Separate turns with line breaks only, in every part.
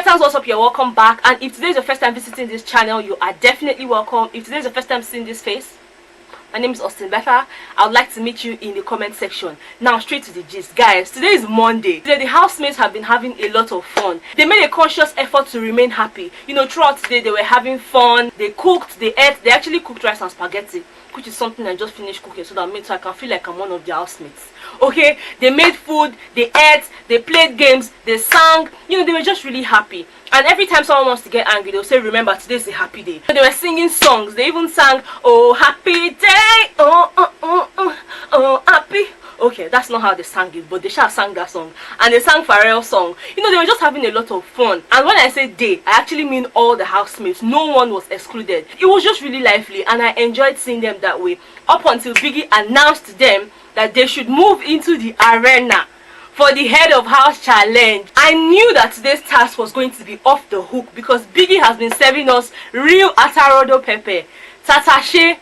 Titans, what's up? You're welcome back. And if today is your first time visiting this channel, you are definitely welcome. If today is your first time seeing this face, my name is Austin Betha. I would like to meet you in the comment section. Now straight to the gist. Guys, today is Monday. Today the housemates have been having a lot of fun. They made a conscious effort to remain happy. You know, throughout today they were having fun. They cooked, they ate, they actually cooked rice and spaghetti, which is something I just finished cooking so that I can feel like I'm one of the housemates. Okay, they made food, they ate, they played games, they sang. You know, they were just really happy. And every time someone wants to get angry, they'll say, remember, today's a happy day. So they were singing songs. They even sang, oh happy day, oh happy. Okay, that's not how they sang it, but they shall sang that song. And they sang Pharrell's song. You know, they were just having a lot of fun. And when I say they, I actually mean all the housemates. No one was excluded. It was just really lively, and I enjoyed seeing them that way. Up until Biggie announced to them that they should move into the arena for the head of house challenge. I knew that today's task was going to be off the hook because Biggie has been serving us real atarodo pepper, tatashe,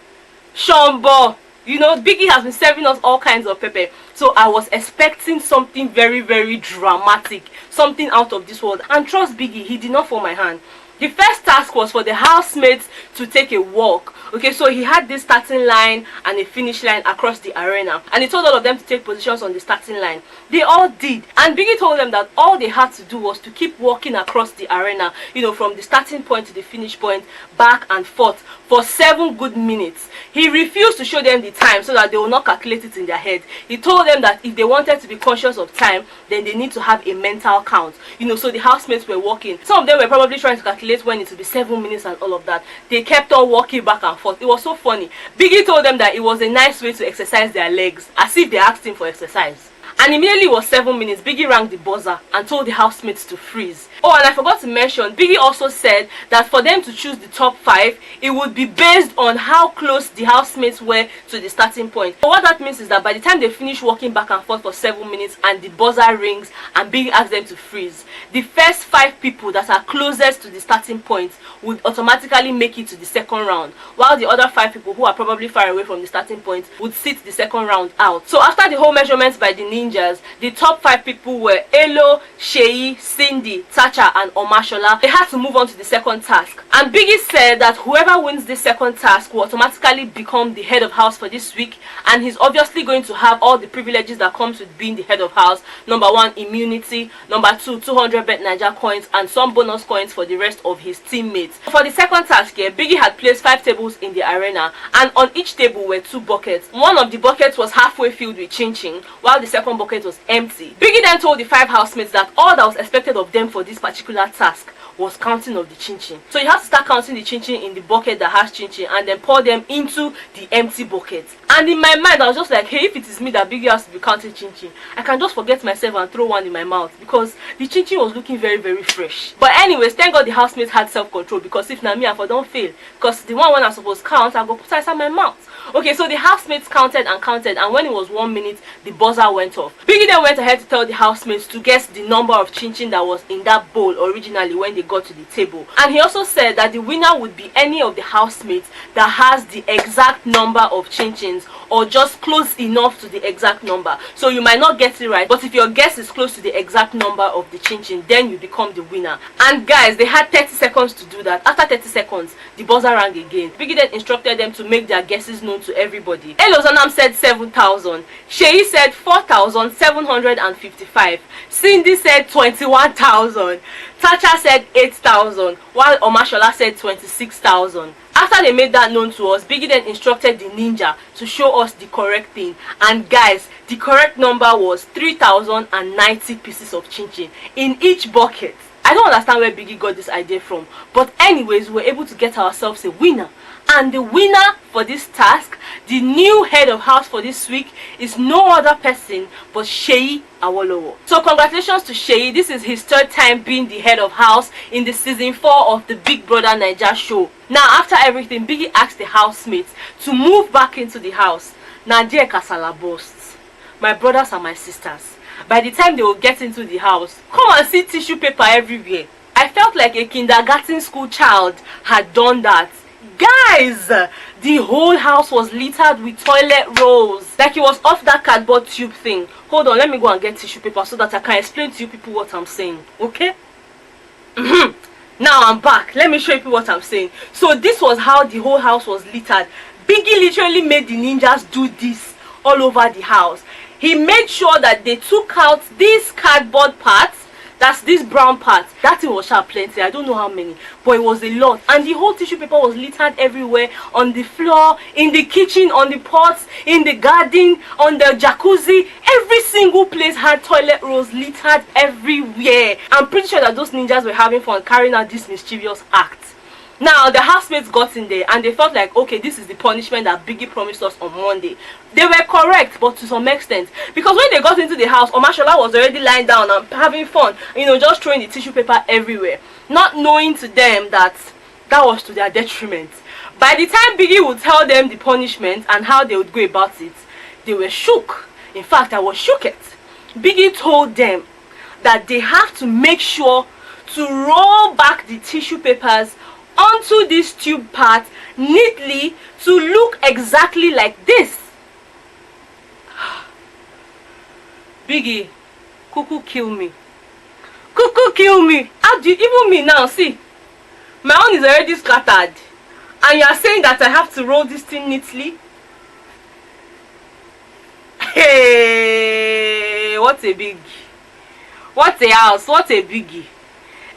shombo. You know, Biggie has been serving us all kinds of pepper. So I was expecting something very, very dramatic, something out of this world. And trust Biggie, he did not fall my hand. The first task was for the housemates to take a walk. Okay, so he had this starting line and a finish line across the arena, and he told all of them to take positions on the starting line. They all did, and Biggie told them that all they had to do was to keep walking across the arena, you know, from the starting point to the finish point, back and forth for 7 good minutes. He refused to show them the time so that they will not calculate it in their head. He told them that if they wanted to be conscious of time, then they need to have a mental count. You know, so the housemates were walking. Some of them were probably trying to calculate when it would be 7 minutes and all of that. They kept on walking back and forth. It was so funny. Biggie told them that it was a nice way to exercise their legs, as if they asked him for exercise. And immediately it was 7 minutes, Biggie rang the buzzer and told the housemates to freeze. Oh, and I forgot to mention, Biggie also said that for them to choose the top 5, it would be based on how close the housemates were to the starting point. So what that means is that by the time they finish walking back and forth for 7 minutes and the buzzer rings and Biggie asks them to freeze, the first 5 people that are closest to the starting point would automatically make it to the second round, while the other 5 people who are probably far away from the starting point would sit the second round out. So after the whole measurements by the ninjas, the top 5 people were Elo, SEYI, Cindy, Tacha and Omashola. They had to move on to the second task, and Biggie said that whoever wins this second task will automatically become the head of house for this week, and he's obviously going to have all the privileges that comes with being the head of house. Number 1, immunity. Number 2, 200 bet Naija coins and some bonus coins for the rest of his teammates. For the second task here, Biggie had placed 5 tables in the arena, and on each table were 2 buckets. One of the buckets was halfway filled with chin-chin, while the second bucket was empty. Biggie then told the 5 housemates that all that was expected of them for this particular task was counting of the chin-chin. So you have to start counting the chin-chin in the bucket that has chin-chin and then pour them into the empty bucket. And in my mind I was just like, hey, if it is me that Biggie has to be counting chin-chin, I can just forget myself and throw one in my mouth, because the chin-chin was looking very, very fresh. But anyways, thank God the housemates had self-control, because if not me, I don't fail, because the one when I'm supposed to count, I go put it inside my mouth. Okay, so the housemates counted and counted, and when it was 1 minute, the buzzer went off. Biggie then went ahead to tell the housemates to guess the number of chin-chin that was in that bowl originally when they got to the table. And he also said that the winner would be any of the housemates that has the exact number of chin-chins, or just close enough to the exact number. So you might not get it right, but if your guess is close to the exact number of the chin-chin, then you become the winner. And guys, they had 30 seconds to do that. After 30 seconds, the buzzer rang again. Biggie then instructed them to make their guesses known to everybody. ELOZONAM said 7,000. SEYI said 4,755. Cindy said 21,000. Tacha said 8,000, while Omashola said 26,000. After they made that known to us, Biggie then instructed the ninja to show us the correct thing. And guys, the correct number was 3,090 pieces of chin-chin in each bucket. I don't understand where Biggie got this idea from, but anyways, we were able to get ourselves a winner. And the winner for this task, the new head of house for this week, is no other person but SEYI Awolowo. So congratulations to SEYI. This is his 3rd time being the head of house in the season 4 of the Big Brother Naija show. Now after everything, Biggie asked the housemates to move back into the house. Now dear Kasala boasts, my brothers and my sisters, by the time they will get into the house, come and see tissue paper everywhere. I felt like a kindergarten school child had done that. Guys, the whole house was littered with toilet rolls, like it was off that cardboard tube thing. Hold on, let me go and get tissue paper so that I can explain to you people what I'm saying, okay? Now I'm back. Let me show you what I'm saying. So this was how the whole house was littered. Biggie literally made the ninjas do this all over the house. He made sure that they took out these cardboard parts. That's this brown part. That thing was sharp plenty. I don't know how many, but it was a lot. And the whole tissue paper was littered everywhere, on the floor, in the kitchen, on the pots, in the garden, on the jacuzzi. Every single place had toilet rolls littered everywhere. I'm pretty sure that those ninjas were having fun carrying out this mischievous act. Now the housemates got in there and they felt like, okay, this is the punishment that Biggie promised us on Monday. They were correct, but to some extent, because when they got into the house, Omashola was already lying down and having fun, just throwing the tissue paper everywhere, not knowing to them that that was to their detriment. By the time Biggie would tell them the punishment and how they would go about it, they were shook. In fact, I was shooked. Biggie told them that they have to make sure to roll back the tissue papers onto this tube part neatly to look exactly like this. Biggie, cuckoo kill me. Cuckoo kill me. How do you, even me now, see, my own is already scattered and you are saying that I have to roll this thing neatly? Hey, what a biggie. What a house, what a biggie.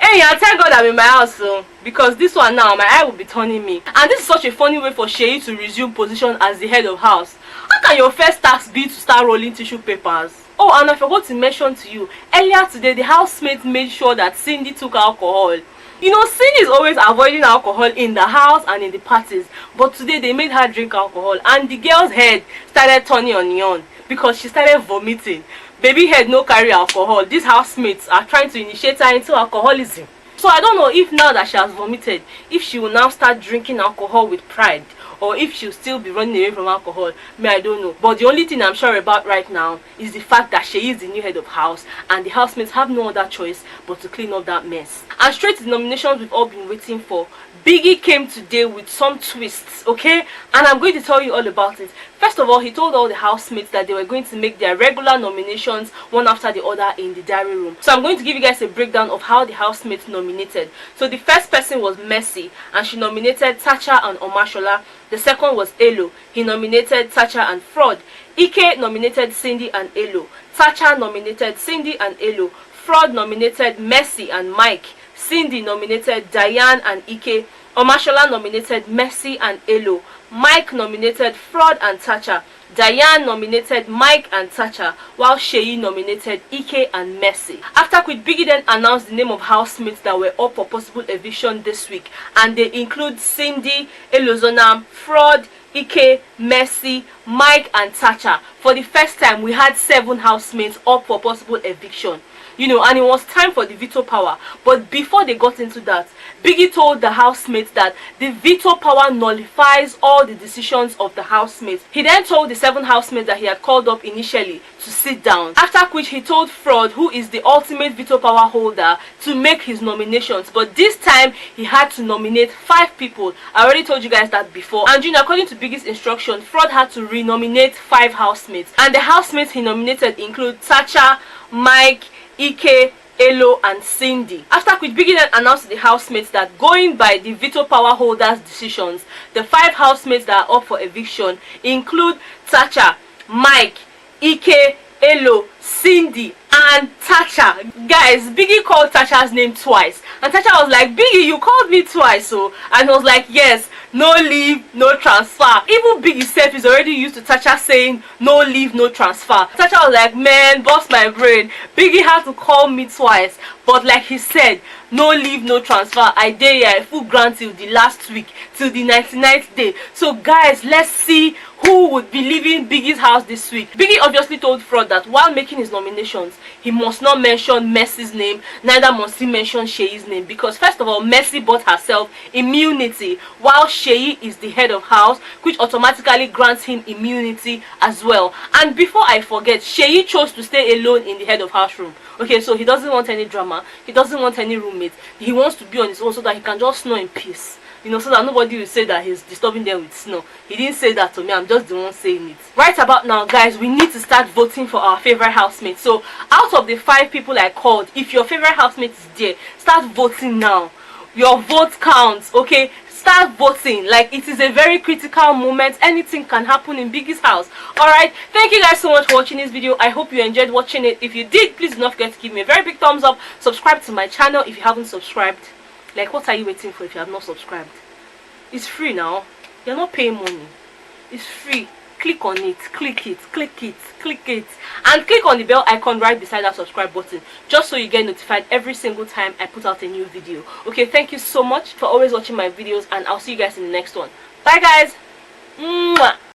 Hey, I thank God I'm in my house, so because this one now, my eye will be turning me. And this is such a funny way for SEYI to resume position as the head of house. How can your first task be to start rolling tissue papers? Oh, and I forgot to mention to you, earlier today, the housemates made sure that Cindy took alcohol. Cindy is always avoiding alcohol in the house and in the parties. But today, they made her drink alcohol. And the girl's head started turning on because she started vomiting. Baby head no carry alcohol. These housemates are trying to initiate her into alcoholism. So I don't know if now that she has vomited, if she will now start drinking alcohol with pride, or if she'll still be running away from alcohol. I don't know. But the only thing I'm sure about right now is the fact that she is the new head of house and the housemates have no other choice but to clean up that mess. And straight to the nominations we've all been waiting for. Biggie came today with some twists, okay? And I'm going to tell you all about it. First of all, he told all the housemates that they were going to make their regular nominations one after the other in the diary room. So I'm going to give you guys a breakdown of how the housemates nominated. So the first person was Mercy, and she nominated Tacha and Omashola. The second was Elo. He nominated Tacha and FRODD. IKE nominated Cindy and Elo. Tacha nominated Cindy and Elo. FRODD nominated Mercy and Mike. Cindy nominated Diane and IKE. Omashola nominated Mercy and Elo. Mike nominated FRODD and Tacha. Diane nominated Mike and Tacha, while SEYI nominated IKE and Mercy. After which, Biggie then announced the name of housemates that were up for possible eviction this week, and they include Cindy, ELOZONAM, FRODD, IKE, Mercy, Mike and Tacha. For the first time, we had 7 housemates up for possible eviction. And it was time for the veto power. But before they got into that, Biggie told the housemates that the veto power nullifies all the decisions of the housemates. He then told the 7 housemates that he had called up initially to sit down. After which, he told FRODD, who is the ultimate veto power holder, to make his nominations. But this time, he had to nominate 5 people. I already told you guys that before. And according to Biggie's instruction, FRODD had to renominate 5 housemates. And the housemates he nominated include Tacha, Mike, IKE, Elo and Cindy. After which, Biggie then announced to the housemates that going by the veto power holders' decisions, the 5 housemates that are up for eviction include Tacha, Mike, IKE, Elo, Cindy and Tacha. Guys, Biggie called Tacha's name twice and Tacha was like, Biggie, you called me twice, so, and he was like, yes, no leave, no transfer. Even Biggie self is already used to Tacha saying no leave, no transfer. Tacha was like, man, bust my brain. Biggie had to call me twice, but like he said, no leave, no transfer. I dare here full grant till the last week, till the 99th day. So guys, let's see who would be leaving Biggie's house this week. Biggie obviously told FRODD that while making his nominations, he must not mention Mercy's name, neither must he mention SEYI's name, because first of all, Mercy bought herself immunity, while SEYI is the head of house, which automatically grants him immunity as well. And before I forget, SEYI chose to stay alone in the head of house room. Okay, so he doesn't want any drama, he doesn't want any roommate, he wants to be on his own so that he can just snore in peace. So that nobody will say that he's disturbing them with snow. He didn't say that to me, I'm just the one saying it. Right about now, guys, we need to start voting for our favorite housemate. So out of the 5 people I called, if your favorite housemate is there, start voting now. your vote counts. Okay, start voting. Like, it is a very critical moment. Anything can happen in Biggie's house. All right, thank you guys so much for watching this video. I hope you enjoyed watching it. If you did, please do not forget to give me a very big thumbs up. Subscribe to my channel if you haven't subscribed. Like, what are you waiting for if you have not subscribed? It's free now. You're not paying money. It's free. Click on it, click it, click it, click it, and click on the bell icon right beside that subscribe button, just so you get notified every single time I put out a new video. Okay, thank you so much for always watching my videos, and I'll see you guys in the next one. Bye guys. Mwah.